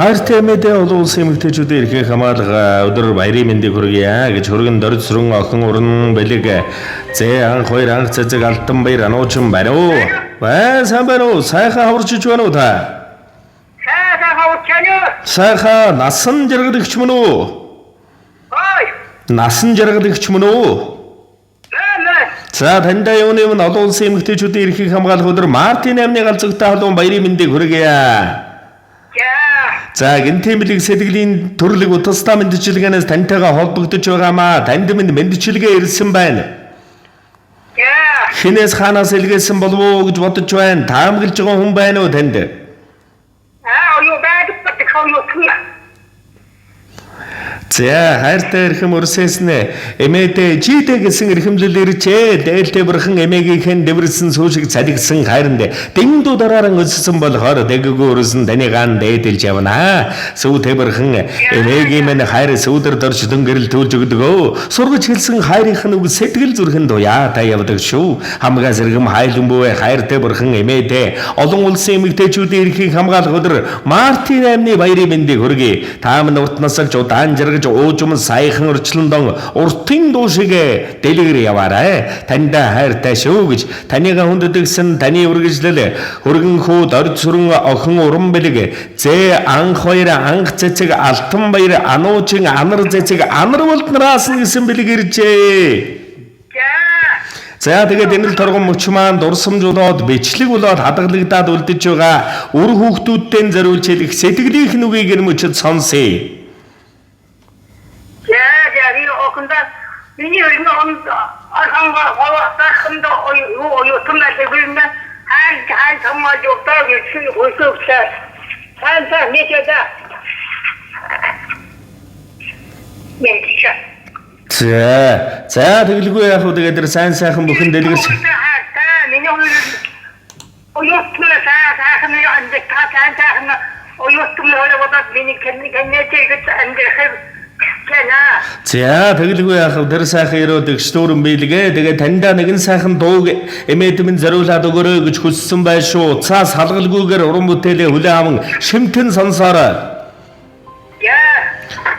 Хайртай мэдээ олон улсын эмэгтэйчүүдийн эрхийг хамгаалах өдөр баярын мэндийг хүргье гэж хөргөн дорж сүрэн охин уран бэлэг зээ анх хоёр анх цэцэг алтан баяр ануучин байна уу? Сайн байна уу? Сайхан хаварч иж байна уу та? Сайхан хаварч байна. Сайхан насан жаргалагч мөн үү? Насан жаргалагч мөн үү? За таньда юуны өмнө олон улсын эмэгтэйчүүдийн эрхийг хамгаалах өдөр Мартин 8-ны галзугтай халуун баярын мэндийг хүргье. За гинтэмлэг сэтгэлийн төрлөг утастай мэдчилгээнээс таньтайгаа холбогдож байгаамаа танд минь мэдчилгээ ирсэн байна. Хинээс хаанаас илгээсэн болов уу гэж бодож байна. Таамаглаж байгаа хүн байна уу танд? Юу байдаг бат хавьяа. За хайртай эрхэм өрсөөснө эмээдээ жидэ гэсэн эрхэмлэл ирчээ. Дээлтэй бурхан эмээгийнхэн дэвэрсэн сүүшиг цалигсан хайранд дэндүү дарааран өссөн болохоор дээггүй өрсөн таны гаан дээдэлж явна. Сүүтэй бурхан эмээгийн мань хайр сүүдэр дорж дөнгөрөл төлж өгдөг. Сургаж хэлсэн хайрынх нь үг сэтгэл зүрхэн дуяа та явдаг шүү. Хамгаас эргэм хайлан бүвэ хайртай бурхан эмээдээ олон улсын эмэгтэйчүүдийн эрхийг хамгаалах өдөр Мартин 8-ны баярын мэндийг хүргэе. Таамн уртнаас ч удаан жаргаж уужим саяхан өрчлөндөн уртын дуу шиг дэлгэр яваарай. Таньда хайртай шүү гэж танийга хүнддэгсэн таны үргэлжлэл хөргөн хүү дорж сүрэн охин уран бэлэг зээ анх хоёр анх цэцэг алтан баяр ануучин анар цэцэг анар болтнараас гэсэн бэлэг иржээ. За тэгээд энэ л торгон мөч маань дурсамжуулаад бичлэг болоод хадгалагдаад үлдэж байгаа үр хүүхдүүдтэй зориулж хэлэх сэтгэлийнх нүгийг энэ мөчөд сонсъё. Миний өрнө арханга хаваатахында оюутмал гэвэн хаан саммаж өгдөг чинь өсөвчээ. Хаан нэтэдэ. За тэгэлгүй яг уу тэгээд сайн сайхан бүхэн дэлгэрч. Миний оюутмал сайхан андаг сайхан оюутмал болоод миний кэнэтэй ангах. За тэгэлгүй яах вэ? Тэр сайхан өрөөд гişтүүрэн бийлгээ. Тэгээ таньда нэгэн сайхан дууг эмээд минь зориулаад өгөрөө гэж хүссэн байх шүү. Цаас халгалгүйгээр уран бүтээлээ хүлээн аван шимтэн сонсоорой.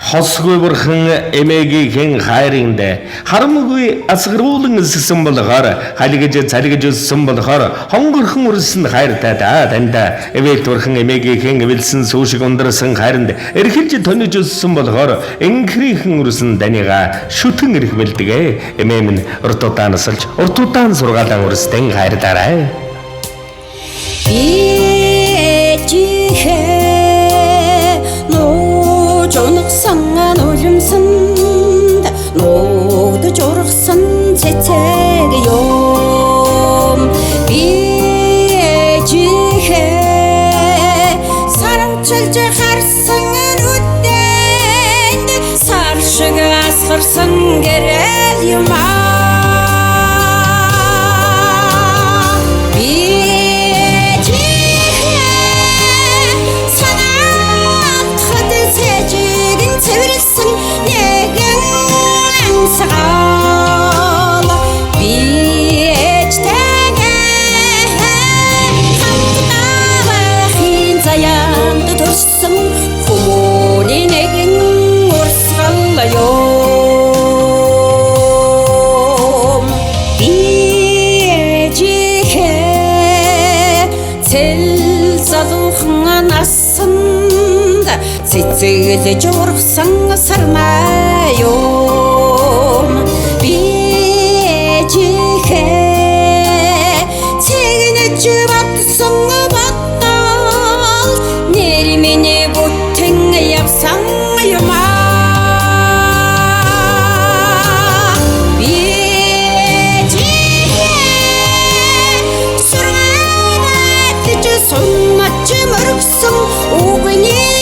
Хосгүй бурхан эмээгийнхэн хайранд харамгүй асгаруулan өссөн болохоор халигж цалигж өссөн болохоор хонгорхон өрсөн хайртай та таньда эвээл бурхан эмээгийнхэн эвэлсэн сүүшиг ундрсан хайранд эрхэлж тонож өссөн болохоор инхрийнхэн өрсөн данига шүтэн эрхвэлдэг эмээ минь урт удаан насалж урт удаан сургаалan өрстэн хайртаарай. Жоногсан улимсанд ногдож ургасан цэцэг юм би ээжийнхээ сарамчилж харсан нүдэнд сар шиг асгарсан гэрэл юм цэцэглэж ургасан сармай юм би ээжийнхээ цэгнэж батсан батал нэр миний бүтэн явсан юм би ээжийнхээ сургаалж суммач мөргсөн үгний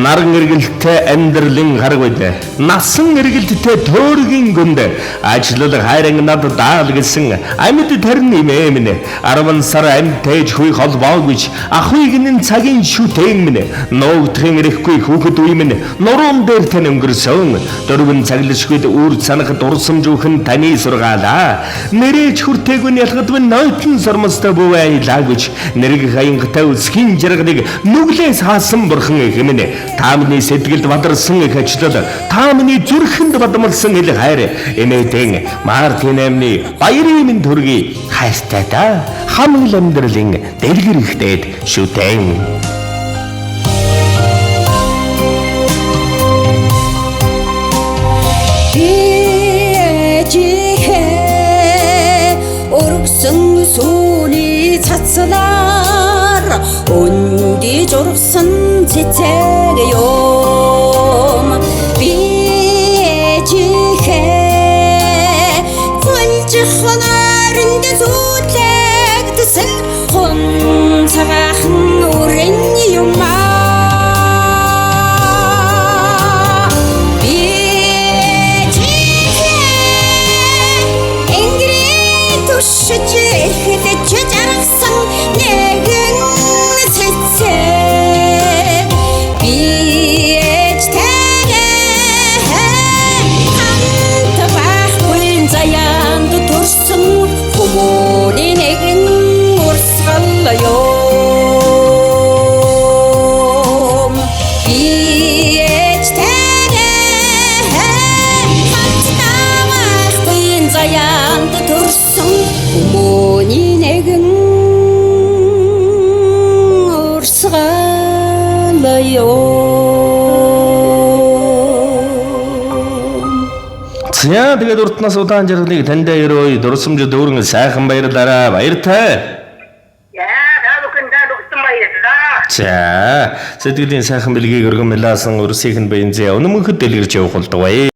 наран эргэлттэй амьдралын хараг байдэ. Насан эргэлттэй төөргийн гүнд ажлал хайран надад даал гэсэн амьд тарин имээ минь 10 сар амьд тээж хүй холбоо гэж ахыг нэн цагийн шүтэн минь ноогдохын ирэхгүй хүүхэд үе минь нуруунд дээр тань өнгөрсөн дөрвөн цаглшгүйд үр санах дурсамжуухан таны сургаалаа нэрэж хүртээгүн ялгадвэн нойтон сормостой бувай лагж нэрэг хаянгатай үсгийн жаргалыг нүглээс хаасан бурхан хэмнэ таамны сэтгэлд бадарсан их ачлал таамны зүрхэнд бадмалсан ил хайр эмээдэн Мартин амны баярын минь төргий хайртай та хамаг амьдралын дэлгэр ихтэйд шүтэн өргсөн сүний цацлаар өнди жургсан цэцэг юм би чихээ болж ханарнд зүтлэгдсэн хон цагахан үрэн юм Шичэхэд жаргасан нэгэн цэцэг би ээжтэйгээ хамт байхгүй заяанд төрсөн хүмүүний нэгэн урсгал юм би ээжтэйгээ хамт байхгүй заяанд төрсөн хүмүүний нэгэн урсгал юм. За тэгээд уртнаас удаан жаргалыг таньда өрөө дурсамж дүүрэн сайхан баярлаарай баяртай. яа даадуксан баярлаа. За сэтгэлийн сайхан бэлгийг өргөн мэлаасан өрсөйх нь бэнзээ өнөмөнхөд дэлгэрч явах болдог бай.